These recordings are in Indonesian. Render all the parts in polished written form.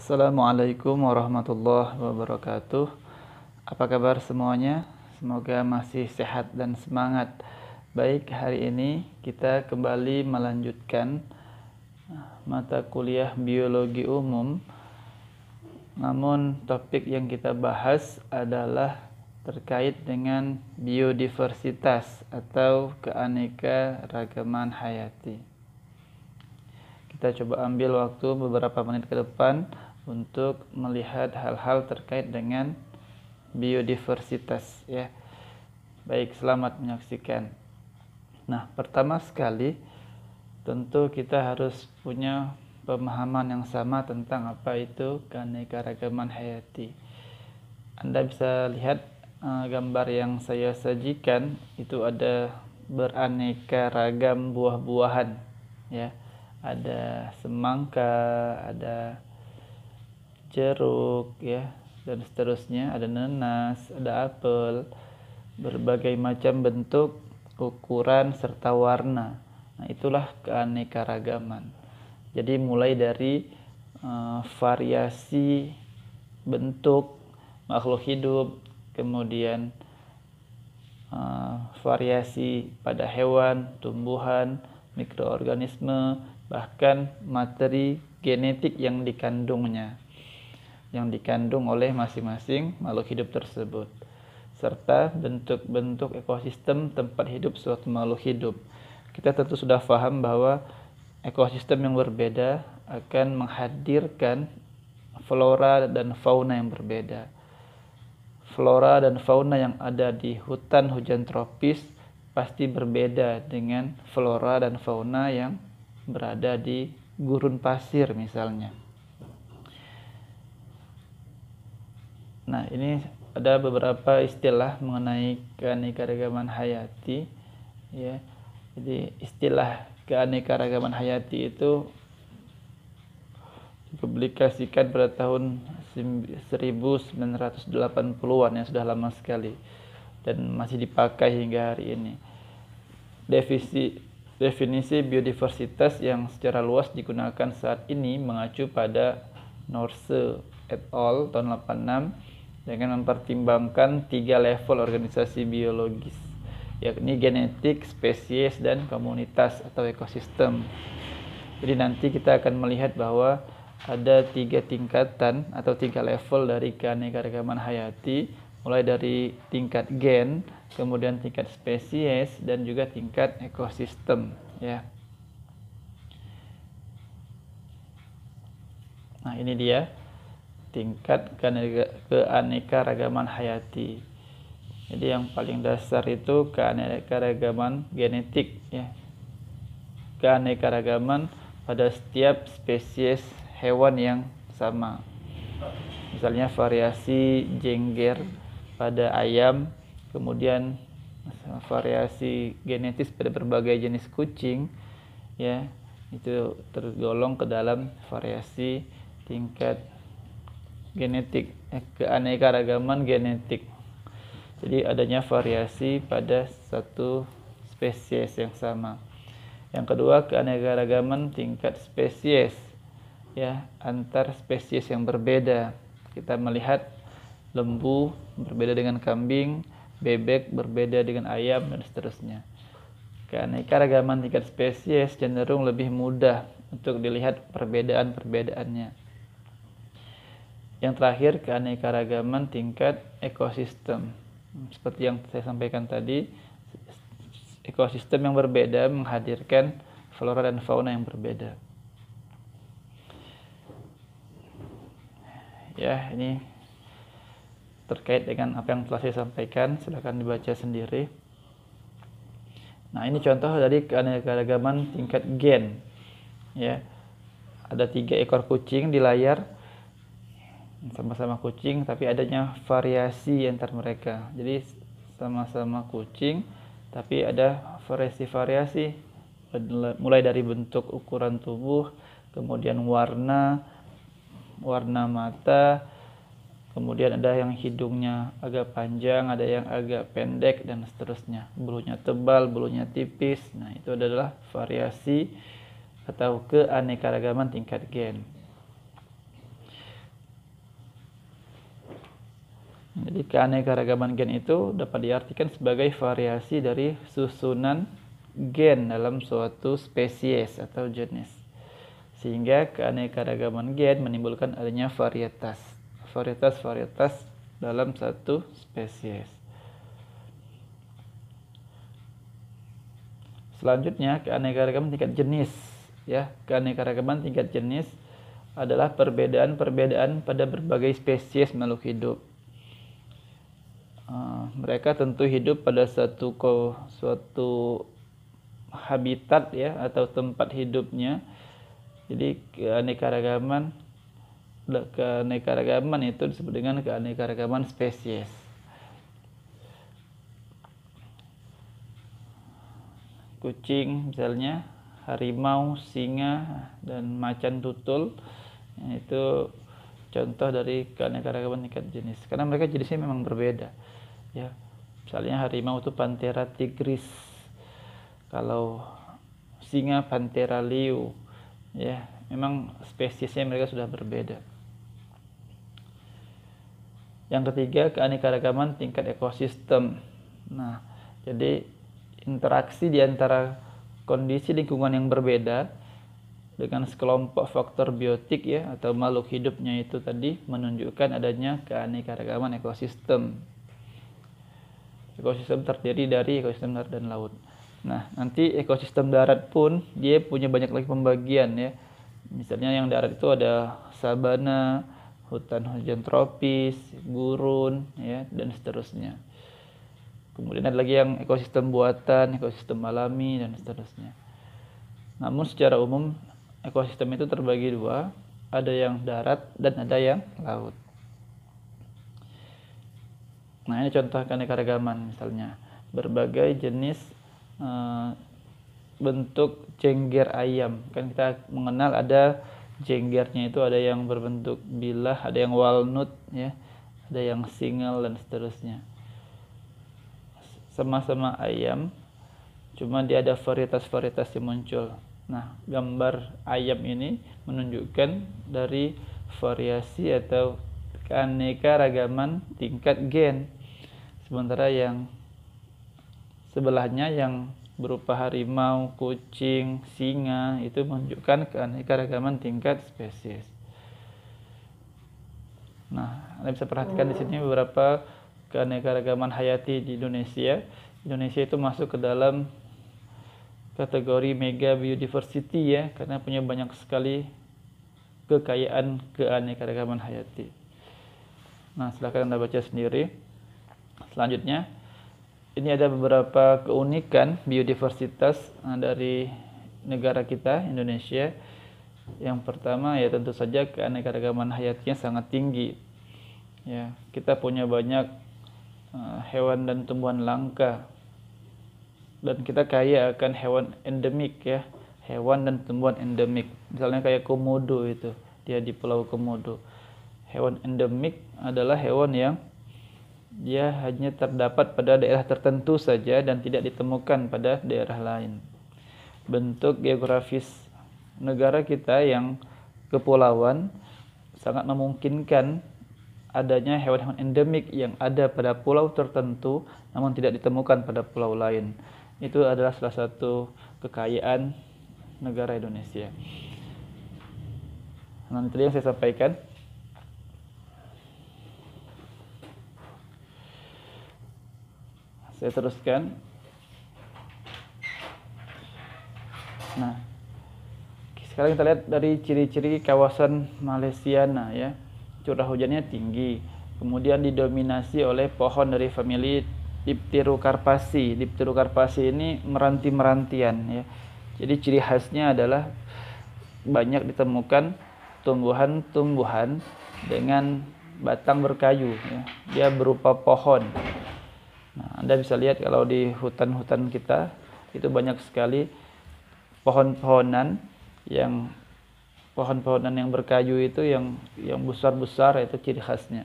Assalamualaikum warahmatullahi wabarakatuh. Apa kabar semuanya? Semoga masih sehat dan semangat. Baik, hari ini kita kembali melanjutkan mata kuliah biologi umum. Namun topik yang kita bahas adalah terkait dengan biodiversitas atau keanekaragaman hayati. Kita coba ambil waktu beberapa menit ke depan untuk melihat hal-hal terkait dengan biodiversitas ya. Baik, selamat menyaksikan. Nah, pertama sekali tentu kita harus punya pemahaman yang sama tentang apa itu keanekaragaman hayati. Anda bisa lihat gambar yang saya sajikan, itu ada beraneka ragam buah-buahan ya. Ada semangka, ada jeruk ya, dan seterusnya, ada nanas, ada apel, berbagai macam bentuk, ukuran serta warna. Nah, itulah keanekaragaman. Jadi mulai dari variasi bentuk makhluk hidup, kemudian variasi pada hewan, tumbuhan, mikroorganisme, bahkan materi genetik yang dikandungnya, yang dikandung oleh masing-masing makhluk hidup tersebut, serta bentuk-bentuk ekosistem tempat hidup suatu makhluk hidup. Kita tentu sudah paham bahwa ekosistem yang berbeda akan menghadirkan flora dan fauna yang berbeda. Flora dan fauna yang ada di hutan hujan tropis pasti berbeda dengan flora dan fauna yang berada di gurun pasir misalnya. Nah, ini ada beberapa istilah mengenai keanekaragaman hayati ya. Jadi istilah keanekaragaman hayati itu dipublikasikan pada tahun 1980-an, yang sudah lama sekali dan masih dipakai hingga hari ini. Definisi biodiversitas yang secara luas digunakan saat ini mengacu pada Norse et al. Tahun 86 dengan mempertimbangkan 3 level organisasi biologis, yakni genetik, spesies, dan komunitas atau ekosistem. Jadi nanti kita akan melihat bahwa ada 3 tingkatan atau 3 level dari keanekaragaman hayati, mulai dari tingkat gen, kemudian tingkat spesies, dan juga tingkat ekosistem ya. Nah, ini dia tingkat keanekaragaman hayati. Jadi yang paling dasar itu keanekaragaman genetik ya. Keanekaragaman pada setiap spesies hewan yang sama. Misalnya variasi jengger pada ayam, kemudian variasi genetis pada berbagai jenis kucing ya, itu tergolong ke dalam variasi tingkat genetik, keanekaragaman genetik. Jadi adanya variasi pada satu spesies yang sama. Yang kedua, keanekaragaman tingkat spesies ya, antar spesies yang berbeda. Kita melihat lembu berbeda dengan kambing, bebek berbeda dengan ayam, dan seterusnya. Keanekaragaman tingkat spesies cenderung lebih mudah untuk dilihat perbedaan-perbedaannya. Yang terakhir, keanekaragaman tingkat ekosistem. Seperti yang saya sampaikan tadi, ekosistem yang berbeda menghadirkan flora dan fauna yang berbeda. Ya, ini terkait dengan apa yang telah saya sampaikan, silakan dibaca sendiri. Nah, ini contoh dari keanekaragaman tingkat gen. Ya, ada 3 ekor kucing di layar, sama-sama kucing, tapi adanya variasi antar mereka. Jadi sama-sama kucing, tapi ada variasi-variasi, mulai dari bentuk, ukuran tubuh, kemudian warna mata, kemudian ada yang hidungnya agak panjang, ada yang agak pendek, dan seterusnya. Bulunya tebal, bulunya tipis. Nah, itu adalah variasi atau keanekaragaman tingkat gen. Jadi keanekaragaman gen itu dapat diartikan sebagai variasi dari susunan gen dalam suatu spesies atau jenis. Sehingga keanekaragaman gen menimbulkan adanya varietas dalam satu spesies. Selanjutnya keanekaragaman tingkat jenis. Ya, keanekaragaman tingkat jenis adalah perbedaan-perbedaan pada berbagai spesies makhluk hidup. Mereka tentu hidup pada suatu habitat ya atau tempat hidupnya. Jadi keanekaragaman itu disebut dengan keanekaragaman spesies. Kucing misalnya, harimau, singa, dan macan tutul itu contoh dari keanekaragaman tingkat jenis. Karena mereka jenisnya memang berbeda. Ya, misalnya harimau itu Panthera tigris, kalau singa Panthera liu. Ya, memang spesiesnya mereka sudah berbeda. Yang ketiga, keanekaragaman tingkat ekosistem. Nah, jadi interaksi di antara kondisi lingkungan yang berbeda dengan sekelompok faktor biotik ya atau makhluk hidupnya itu tadi menunjukkan adanya keanekaragaman ekosistem. Ekosistem terdiri dari ekosistem darat dan laut. Nah, nanti ekosistem darat pun dia punya banyak lagi pembagian ya. Misalnya yang darat itu ada sabana, hutan hujan tropis, gurun ya dan seterusnya. Kemudian ada lagi yang ekosistem buatan, ekosistem alami dan seterusnya. Namun secara umum ekosistem itu terbagi dua, ada yang darat dan ada yang laut. Nah, ini contoh keanekaragaman misalnya berbagai jenis bentuk jengger ayam. Kan kita mengenal ada jenggernya itu ada yang berbentuk bilah, ada yang walnut ya, ada yang single dan seterusnya. Sama-sama ayam, cuma dia ada varietas-varietas yang muncul. Nah, gambar ayam ini menunjukkan dari variasi atau keanekaragaman tingkat gen. Sementara yang sebelahnya yang berupa harimau, kucing, singa itu menunjukkan keanekaragaman tingkat spesies. Nah, Anda bisa perhatikan di sini beberapa keanekaragaman hayati di Indonesia. Indonesia itu masuk ke dalam kategori mega biodiversity ya, karena punya banyak sekali kekayaan keanekaragaman hayati. Nah, silakan Anda baca sendiri. Selanjutnya, ini ada beberapa keunikan biodiversitas dari negara kita, Indonesia. Yang pertama ya tentu saja keanekaragaman hayatinya sangat tinggi. Ya, kita punya banyak hewan dan tumbuhan langka. Dan kita kaya akan hewan endemik ya, hewan dan tumbuhan endemik. Misalnya kayak komodo itu, dia di Pulau Komodo. Hewan endemik adalah hewan yang dia hanya terdapat pada daerah tertentu saja dan tidak ditemukan pada daerah lain. Bentuk geografis negara kita yang kepulauan sangat memungkinkan adanya hewan-hewan endemik yang ada pada pulau tertentu namun tidak ditemukan pada pulau lain. Itu adalah salah satu kekayaan negara Indonesia. Nanti yang saya sampaikan. Saya teruskan. Nah, sekarang kita lihat dari ciri-ciri kawasan Malaysiana ya. Curah hujannya tinggi, kemudian didominasi oleh pohon dari famili Dipterocarpaceae. Dipterocarpaceae ini meranti-merantian ya. Jadi ciri khasnya adalah banyak ditemukan tumbuhan-tumbuhan dengan batang berkayu ya. Dia berupa pohon. Nah, Anda bisa lihat kalau di hutan-hutan kita itu banyak sekali pohon-pohonan yang berkayu itu yang besar-besar, itu ciri khasnya.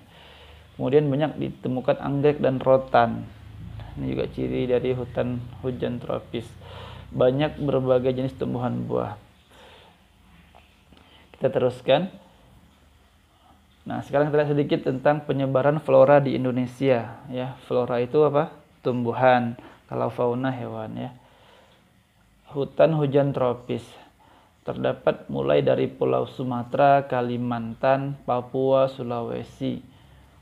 Kemudian banyak ditemukan anggrek dan rotan. Ini juga ciri dari hutan hujan tropis. Banyak berbagai jenis tumbuhan buah. Kita teruskan. Nah, sekarang kita lihat sedikit tentang penyebaran flora di Indonesia ya. Flora itu apa? Tumbuhan. Kalau fauna hewan ya. Hutan hujan tropis. Terdapat mulai dari Pulau Sumatera, Kalimantan, Papua, Sulawesi.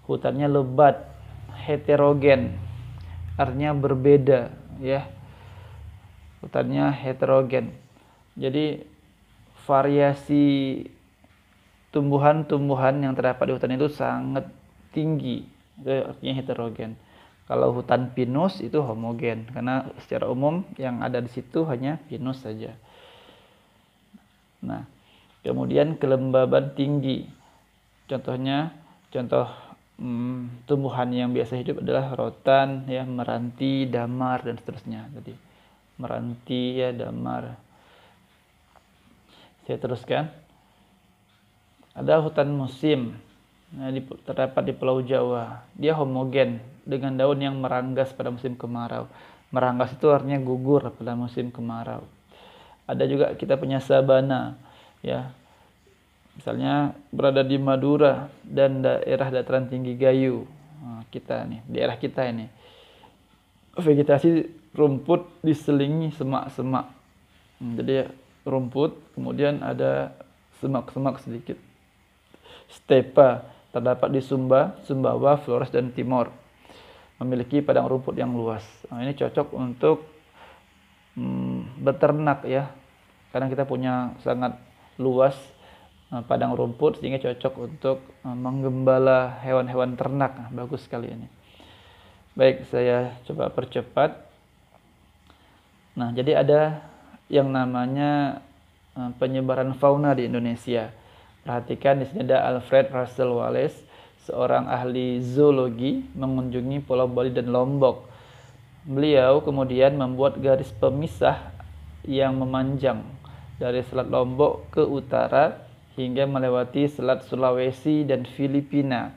Hutannya lebat, heterogen. Artinya berbeda ya. Hutannya heterogen. Jadi variasi tumbuhan-tumbuhan yang terdapat di hutan itu sangat tinggi. Itu artinya heterogen. Kalau hutan pinus itu homogen karena secara umum yang ada di situ hanya pinus saja. Nah, kemudian kelembaban tinggi. Contoh tumbuhan yang biasa hidup adalah rotan, ya, meranti, damar dan seterusnya. Jadi meranti ya, damar. Saya teruskan. Ada hutan musim. Nah, terdapat di Pulau Jawa. Dia homogen dengan daun yang meranggas pada musim kemarau. Meranggas itu artinya gugur pada musim kemarau. Ada juga kita punya sabana, ya. Misalnya berada di Madura dan daerah dataran tinggi Gayo. Nah, daerah kita ini. Vegetasi rumput diselingi semak-semak. Jadi rumput, kemudian ada semak-semak sedikit. Stepa terdapat di Sumba, Sumbawa, Flores dan Timor. Memiliki padang rumput yang luas. Nah, ini cocok untuk beternak ya. Karena kita punya sangat luas padang rumput sehingga cocok untuk menggembala hewan-hewan ternak. Nah, bagus sekali ini. Baik, saya coba percepat. Nah, jadi ada yang namanya penyebaran fauna di Indonesia. Perhatikan di sini ada Alfred Russel Wallace, seorang ahli zoologi mengunjungi Pulau Bali dan Lombok. Beliau kemudian membuat garis pemisah yang memanjang dari Selat Lombok ke utara hingga melewati Selat Sulawesi dan Filipina.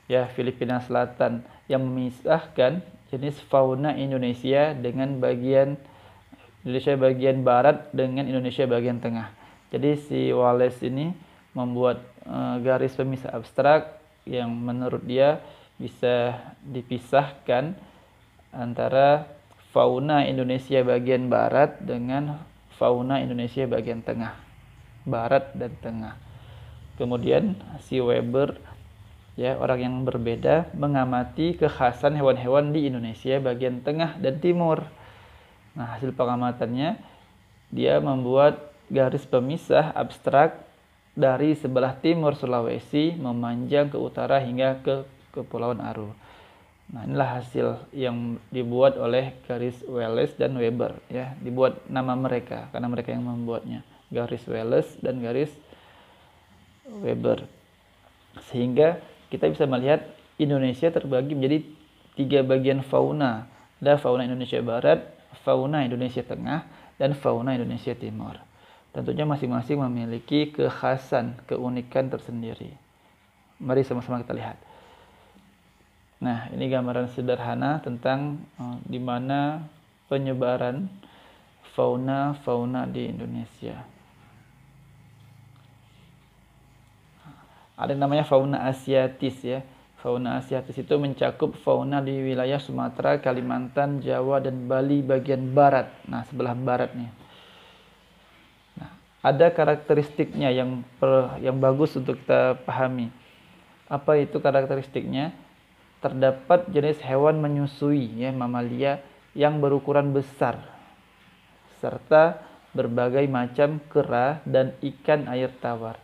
Ya, Filipina Selatan yang memisahkan jenis fauna Indonesia dengan bagian Indonesia bagian barat dengan Indonesia bagian tengah. Jadi si Wallace ini membuat garis pemisah abstrak yang menurut dia bisa dipisahkan antara fauna Indonesia bagian barat dengan fauna Indonesia bagian tengah, barat dan tengah. Kemudian si Weber, ya, orang yang berbeda, mengamati kekhasan hewan-hewan di Indonesia bagian tengah dan timur. Nah, hasil pengamatannya dia membuat garis pemisah abstrak dari sebelah timur Sulawesi memanjang ke utara hingga ke Kepulauan Aru. Nah, inilah hasil yang dibuat oleh garis Wallace dan Weber, ya, dibuat nama mereka karena mereka yang membuatnya, garis Wallace dan garis Weber. Sehingga kita bisa melihat Indonesia terbagi menjadi 3 bagian fauna. Ada fauna Indonesia Barat, fauna Indonesia Tengah, dan fauna Indonesia Timur. Tentunya masing-masing memiliki kekhasan, keunikan tersendiri. Mari sama-sama kita lihat. Nah, ini gambaran sederhana tentang di mana penyebaran fauna-fauna di Indonesia. Ada yang namanya fauna asiatis ya. Fauna asiatis itu mencakup fauna di wilayah Sumatera, Kalimantan, Jawa, dan Bali bagian barat. Nah, sebelah barat nih. Nah, ada karakteristiknya yang bagus untuk kita pahami. Apa itu karakteristiknya? Terdapat jenis hewan menyusui ya, mamalia yang berukuran besar serta berbagai macam kera dan ikan air tawar.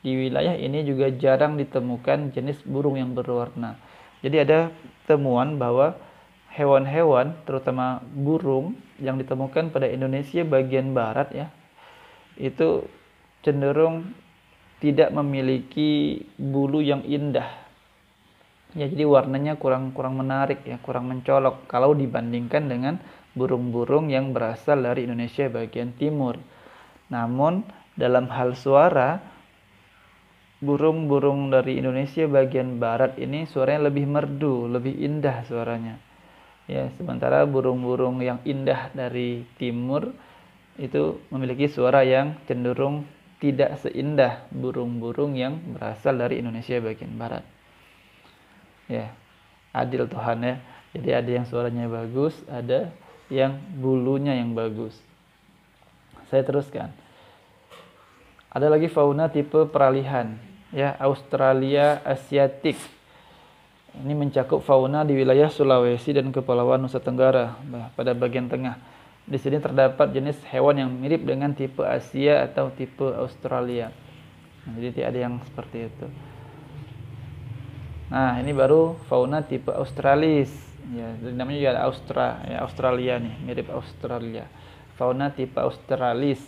Di wilayah ini juga jarang ditemukan jenis burung yang berwarna. Jadi ada temuan bahwa hewan-hewan, terutama burung yang ditemukan pada Indonesia bagian barat ya, itu cenderung tidak memiliki bulu yang indah. Ya, jadi warnanya kurang menarik ya, kurang mencolok kalau dibandingkan dengan burung-burung yang berasal dari Indonesia bagian timur. Namun dalam hal suara, burung-burung dari Indonesia bagian barat ini suaranya lebih merdu, lebih indah suaranya. Ya, sementara burung-burung yang indah dari timur itu memiliki suara yang cenderung tidak seindah burung-burung yang berasal dari Indonesia bagian barat. Ya, adil Tuhan ya. Jadi ada yang suaranya bagus, ada yang bulunya yang bagus. Saya teruskan. Ada lagi fauna tipe peralihan, ya, Australia Asiatik. Ini mencakup fauna di wilayah Sulawesi dan Kepulauan Nusa Tenggara pada bagian tengah. Di sini terdapat jenis hewan yang mirip dengan tipe Asia atau tipe Australia. Nah, jadi ada yang seperti itu. Nah, ini baru fauna tipe Australis. Ya, namanya juga Australia nih, mirip Australia. Fauna tipe Australis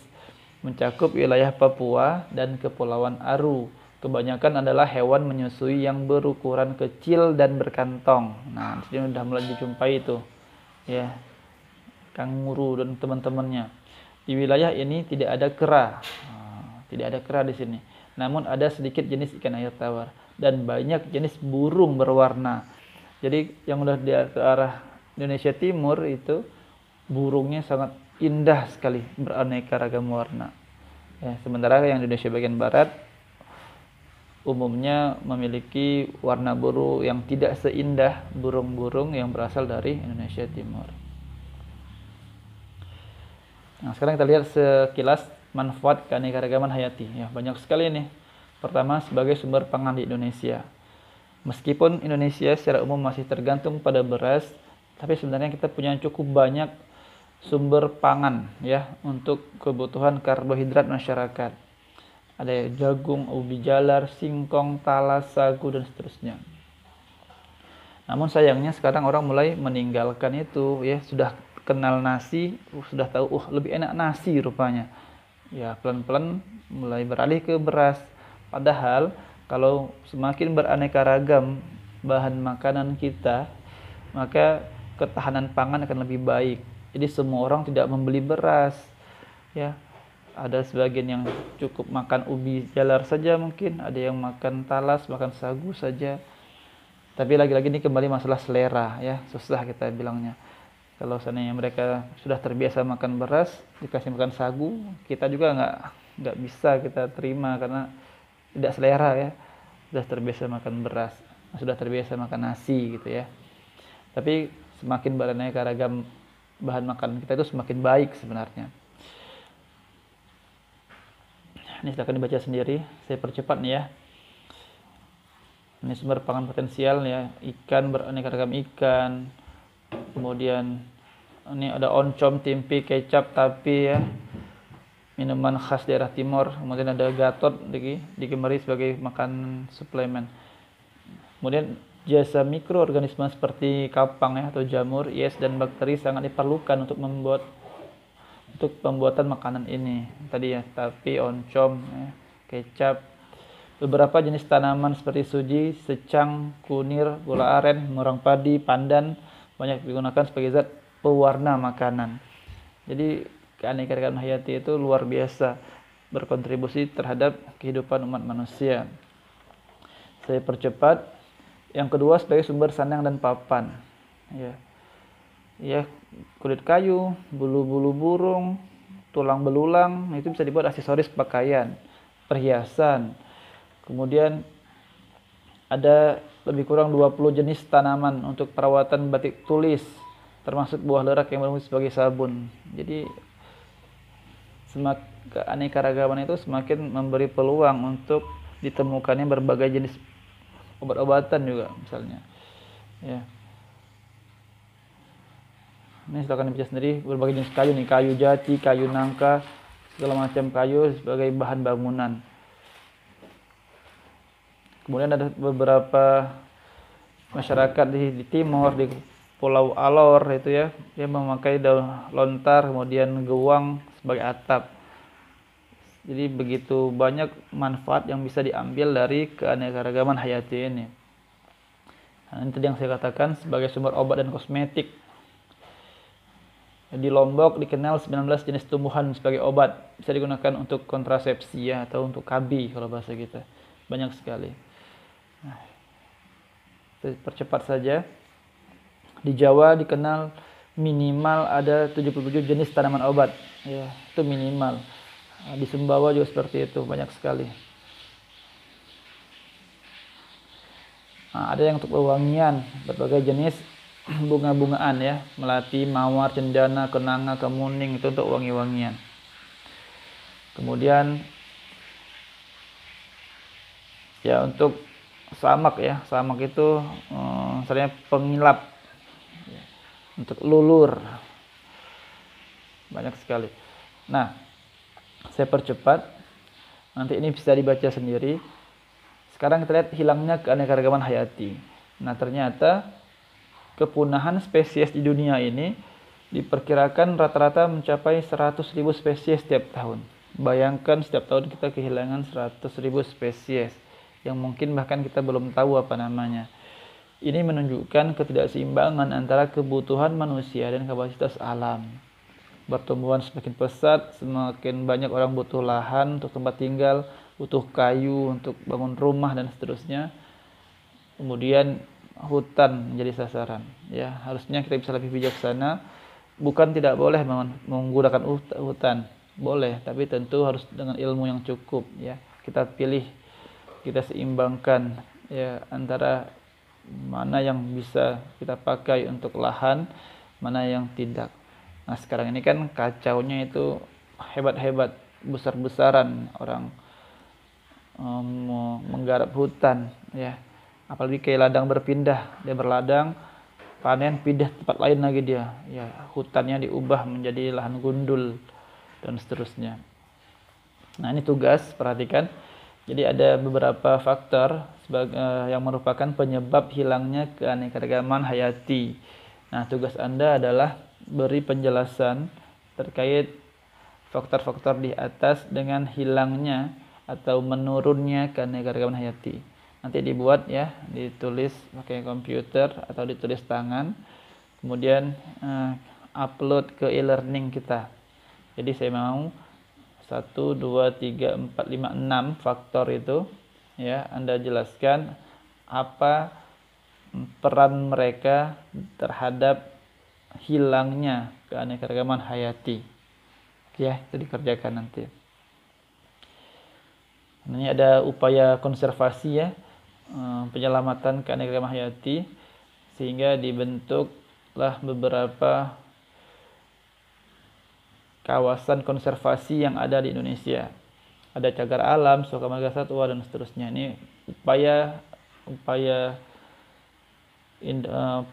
mencakup wilayah Papua dan Kepulauan Aru. Kebanyakan adalah hewan menyusui yang berukuran kecil dan berkantong. Nah, di sini sudah mulai dijumpai itu, ya, kanguru dan teman-temannya. Di wilayah ini tidak ada kera, tidak ada kera di sini. Namun ada sedikit jenis ikan air tawar dan banyak jenis burung berwarna. Jadi yang udah di ke arah Indonesia Timur itu burungnya sangat indah sekali, beraneka ragam warna. Ya, sementara yang Indonesia bagian barat umumnya memiliki warna burung yang tidak seindah burung-burung yang berasal dari Indonesia Timur. Nah, sekarang kita lihat sekilas manfaat keanekaragaman hayati. Ya, banyak sekali nih. Pertama, sebagai sumber pangan di Indonesia. Meskipun Indonesia secara umum masih tergantung pada beras, tapi sebenarnya kita punya cukup banyak sumber pangan ya untuk kebutuhan karbohidrat masyarakat. Ada jagung, ubi jalar, singkong, talas, sagu, dan seterusnya. Namun sayangnya sekarang orang mulai meninggalkan itu, ya, sudah kenal nasi, sudah tahu lebih enak nasi rupanya. Ya, pelan-pelan mulai beralih ke beras. Padahal kalau semakin beraneka ragam bahan makanan kita, maka ketahanan pangan akan lebih baik. Jadi semua orang tidak membeli beras, ya. Ada sebagian yang cukup makan ubi jalar saja mungkin, ada yang makan talas, makan sagu saja. Tapi lagi-lagi ini kembali masalah selera ya, susah kita bilangnya. Kalau seandainya mereka sudah terbiasa makan beras, dikasih makan sagu, kita juga nggak bisa kita terima karena tidak selera ya. Sudah terbiasa makan beras, sudah terbiasa makan nasi gitu ya. Tapi semakin beraneka ragam bahan makanan kita itu semakin baik sebenarnya. Ini silahkan dibaca sendiri, saya percepat nih ya. Ini sumber pangan potensial ya, ikan, beraneka ragam ikan. Kemudian ini ada oncom, tempe, kecap, tape ya. Minuman khas daerah timur. Kemudian ada gatot digemari sebagai makanan suplemen. Kemudian jasa mikroorganisme seperti kapang ya atau jamur, yes dan bakteri sangat diperlukan untuk pembuatan makanan ini. Tadi ya, tape, oncom, ya, kecap. Beberapa jenis tanaman seperti suji, secang, kunir, gula aren, murang padi, pandan banyak digunakan sebagai zat pewarna makanan. Jadi keanekaragaman hayati itu luar biasa berkontribusi terhadap kehidupan umat manusia. Saya percepat. Yang kedua sebagai sumber sandang dan papan. Ya, kulit kayu, bulu-bulu burung, tulang belulang, itu bisa dibuat aksesoris pakaian, perhiasan. Kemudian ada lebih kurang 20 jenis tanaman untuk perawatan batik tulis, termasuk buah lerak yang berfungsi sebagai sabun. Jadi keanekaragaman itu semakin memberi peluang untuk ditemukannya berbagai jenis obat-obatan juga misalnya. Ya. Ini silakan dibaca sendiri, berbagai jenis kayu nih, kayu jati, kayu nangka, segala macam kayu sebagai bahan bangunan. Kemudian ada beberapa masyarakat di timur, di Pulau Alor itu ya, dia memakai daun lontar, kemudian gewang sebagai atap. Jadi begitu banyak manfaat yang bisa diambil dari keanekaragaman hayati ini. Nah, ini tadi yang saya katakan sebagai sumber obat dan kosmetik. Di Lombok dikenal 19 jenis tumbuhan sebagai obat, bisa digunakan untuk kontrasepsi ya, atau untuk KB kalau bahasa kita. Banyak sekali. Nah, percepat saja. Di Jawa dikenal minimal ada 77 jenis tanaman obat, ya, itu minimal. Di Sumbawa juga seperti itu, banyak sekali. Ada yang untuk wewangian, berbagai jenis bunga-bungaan ya, melati, mawar, cendana, kenanga, kemuning, itu untuk wangi-wangian. Kemudian ya untuk samak ya, samak itu misalnya pengilap, untuk lulur, banyak sekali. Nah, saya percepat, nanti ini bisa dibaca sendiri. Sekarang kita lihat hilangnya keanekaragaman hayati. Nah, ternyata kepunahan spesies di dunia ini diperkirakan rata-rata mencapai 100.000 spesies setiap tahun. Bayangkan setiap tahun kita kehilangan 100.000 spesies yang mungkin bahkan kita belum tahu apa namanya. Ini menunjukkan ketidakseimbangan antara kebutuhan manusia dan kapasitas alam. Pertumbuhan semakin pesat, semakin banyak orang butuh lahan untuk tempat tinggal, butuh kayu untuk bangun rumah dan seterusnya. Kemudian hutan menjadi sasaran. Ya, harusnya kita bisa lebih bijaksana. Bukan tidak boleh menggunakan hutan, boleh, tapi tentu harus dengan ilmu yang cukup. Ya, kita pilih, kita seimbangkan ya antara mana yang bisa kita pakai untuk lahan, mana yang tidak. Nah, sekarang ini kan kacaunya itu hebat-hebat, besar-besaran orang menggarap hutan ya, apalagi kayak ladang berpindah, dia berladang panen pindah tempat lain lagi dia ya, hutannya diubah menjadi lahan gundul dan seterusnya. Nah, ini tugas, perhatikan. Jadi ada beberapa faktor yang merupakan penyebab hilangnya keanekaragaman hayati. Nah, tugas Anda adalah beri penjelasan terkait faktor-faktor di atas dengan hilangnya atau menurunnya keanekaragaman hayati. Nanti dibuat ya, ditulis pakai komputer atau ditulis tangan, kemudian upload ke e-learning kita. Jadi saya mau 1, 2, 3, 4, 5, 6 faktor itu ya, Anda jelaskan apa peran mereka terhadap hilangnya keanekaragaman hayati. Ya, itu dikerjakan nanti. Ini ada upaya konservasi ya, penyelamatan keanekaragaman hayati, sehingga dibentuklah beberapa kawasan konservasi yang ada di Indonesia. Ada cagar alam, Suaka Marga Satwa dan seterusnya. Ini upaya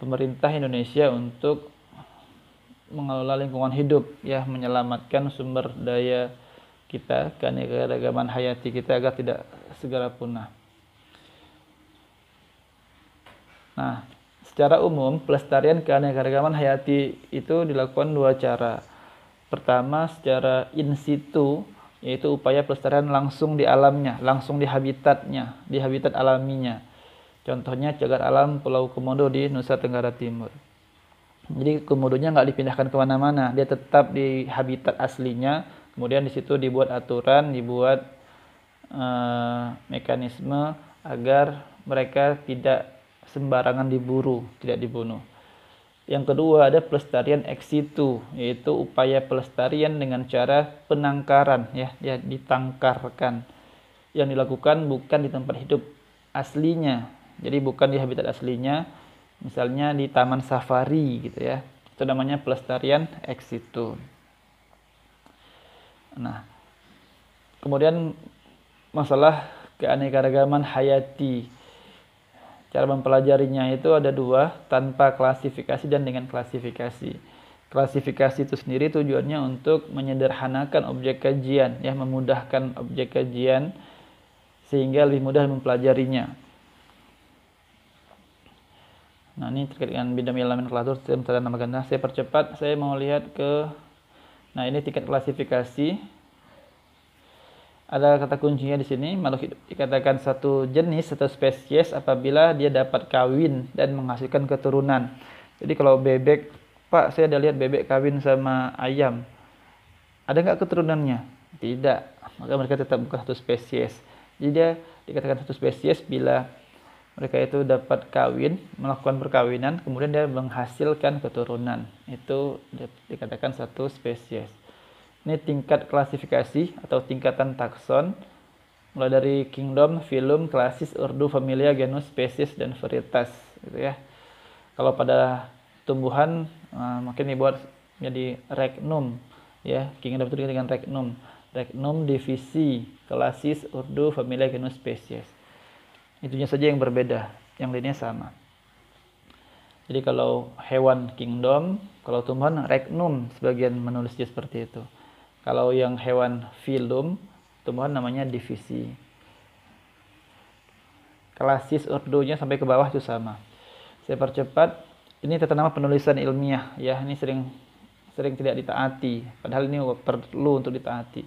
pemerintah Indonesia untuk mengelola lingkungan hidup ya, menyelamatkan sumber daya kita, keanekaragaman hayati kita agar tidak segera punah. Nah, secara umum pelestarian keanekaragaman hayati itu dilakukan 2 cara. Pertama, secara in situ, yaitu upaya pelestarian langsung di alamnya, langsung di habitatnya, di habitat alaminya. Contohnya cagar alam Pulau Komodo di Nusa Tenggara Timur. Jadi komodonya nggak dipindahkan kemana-mana, dia tetap di habitat aslinya. Kemudian di situ dibuat aturan, dibuat mekanisme agar mereka tidak sembarangan diburu, tidak dibunuh. Yang kedua ada pelestarian ex situ, yaitu upaya pelestarian dengan cara penangkaran ya, dia ditangkarkan. Yang dilakukan bukan di tempat hidup aslinya. Jadi bukan di habitat aslinya, misalnya di taman safari gitu ya. Itu namanya pelestarian ex situ. Nah, kemudian masalah keanekaragaman hayati. Cara mempelajarinya itu ada 2, tanpa klasifikasi dan dengan klasifikasi. Klasifikasi itu sendiri tujuannya untuk menyederhanakan objek kajian, ya, memudahkan objek kajian sehingga lebih mudah mempelajarinya. Nah, ini terkait dengan bidang elemen klatur sistem tata nama ganda. Saya percepat, saya mau lihat ke, nah ini tingkat klasifikasi. Ada kata kuncinya di sini, makhluk hidup dikatakan satu jenis atau spesies apabila dia dapat kawin dan menghasilkan keturunan. Jadi kalau bebek, Pak, saya ada lihat bebek kawin sama ayam, ada nggak keturunannya? Tidak, maka mereka tetap bukan satu spesies. Jadi dia dikatakan satu spesies bila mereka itu dapat kawin, melakukan perkawinan, kemudian dia menghasilkan keturunan. Itu dikatakan satu spesies. Ini tingkat klasifikasi atau tingkatan takson, mulai dari kingdom, phylum, klasis, ordo, familia, genus, spesies, dan varietas, gitu ya. Kalau pada tumbuhan mungkin dibuat menjadi regnum, ya. Kingdom itu dengan regnum. Regnum, divisi, klasis, ordo, familia, genus, spesies. Itunya saja yang berbeda, yang lainnya sama. Jadi kalau hewan kingdom, kalau tumbuhan regnum, sebagian menulisnya seperti itu. Kalau yang hewan phylum, tumbuhan namanya divisi. Klasis, ordonya sampai ke bawah itu sama. Saya percepat. Ini tata nama penulisan ilmiah, ya. Ini sering tidak ditaati, padahal ini perlu untuk ditaati.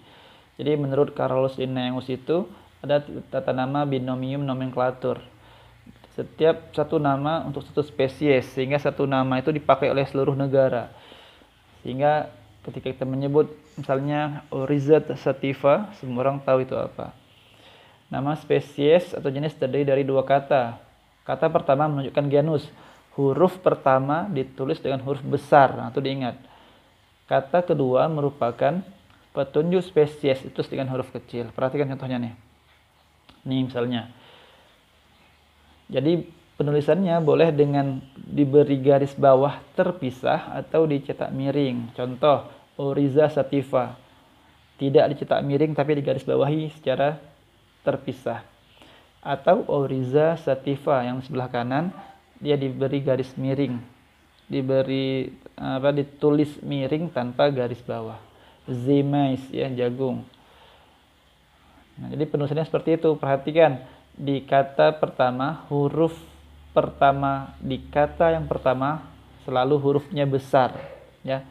Jadi menurut Carolus Linnaeus itu ada tata nama binomium nomenklatur. Setiap satu nama untuk satu spesies, sehingga satu nama itu dipakai oleh seluruh negara. Sehingga ketika kita menyebut misalnya Oryza sativa, semua orang tahu itu apa. Nama spesies atau jenis terdiri dari dua kata. Kata pertama menunjukkan genus. Huruf pertama ditulis dengan huruf besar, nah itu diingat. Kata kedua merupakan petunjuk spesies, itu dengan huruf kecil. Perhatikan contohnya nih. Nih misalnya. Jadi penulisannya boleh dengan diberi garis bawah terpisah atau dicetak miring. Contoh, Oryza sativa. Tidak dicetak miring tapi digaris bawahi secara terpisah. Atau Oryza sativa yang sebelah kanan dia diberi garis miring. Ditulis miring tanpa garis bawah. Zemais, ya, jagung. Nah, jadi penulisannya seperti itu. Perhatikan di kata pertama, huruf pertama di kata yang pertama selalu hurufnya besar, ya.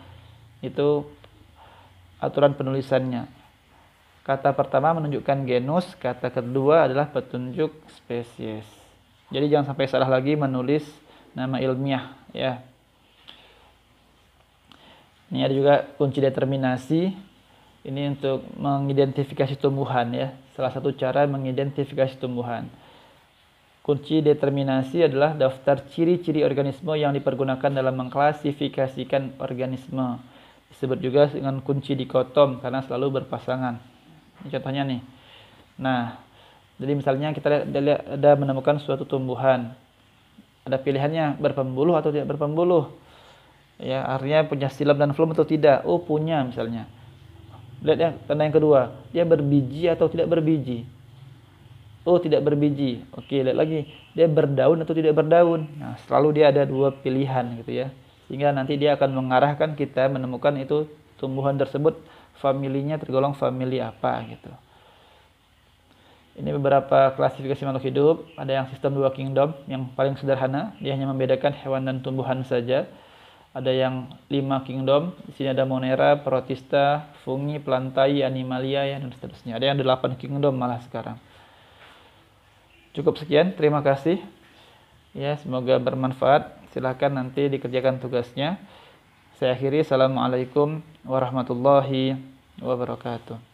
Itu aturan penulisannya. Kata pertama menunjukkan genus, kata kedua adalah petunjuk spesies. Jadi jangan sampai salah lagi menulis nama ilmiah, ya. Ini ada juga kunci determinasi. Ini untuk mengidentifikasi tumbuhan, ya. Salah satu cara mengidentifikasi tumbuhan. Kunci determinasi adalah daftar ciri-ciri organisme yang dipergunakan dalam mengklasifikasikan organisme. Disebut juga dengan kunci dikotom karena selalu berpasangan. Ini contohnya nih. Nah, jadi misalnya kita ada menemukan suatu tumbuhan. Ada pilihannya berpembuluh atau tidak berpembuluh. Ya, artinya punya silam dan flum atau tidak. Oh, punya misalnya. Lihat ya, tanda yang kedua, dia berbiji atau tidak berbiji. Oh, tidak berbiji. Oke, lihat lagi, dia berdaun atau tidak berdaun. Nah, selalu dia ada dua pilihan gitu ya. Sehingga nanti dia akan mengarahkan kita menemukan itu tumbuhan tersebut familinya tergolong famili apa gitu. Ini beberapa klasifikasi makhluk hidup. Ada yang sistem dua kingdom yang paling sederhana, dia hanya membedakan hewan dan tumbuhan saja. Ada yang 5 kingdom, di sini ada Monera, Protista, Fungi, Plantae, Animalia, ya, dan seterusnya. Ada yang 8 kingdom malah sekarang. Cukup sekian, terima kasih. Ya, semoga bermanfaat. Silahkan nanti dikerjakan tugasnya. Saya akhiri, Assalamualaikum warahmatullahi wabarakatuh.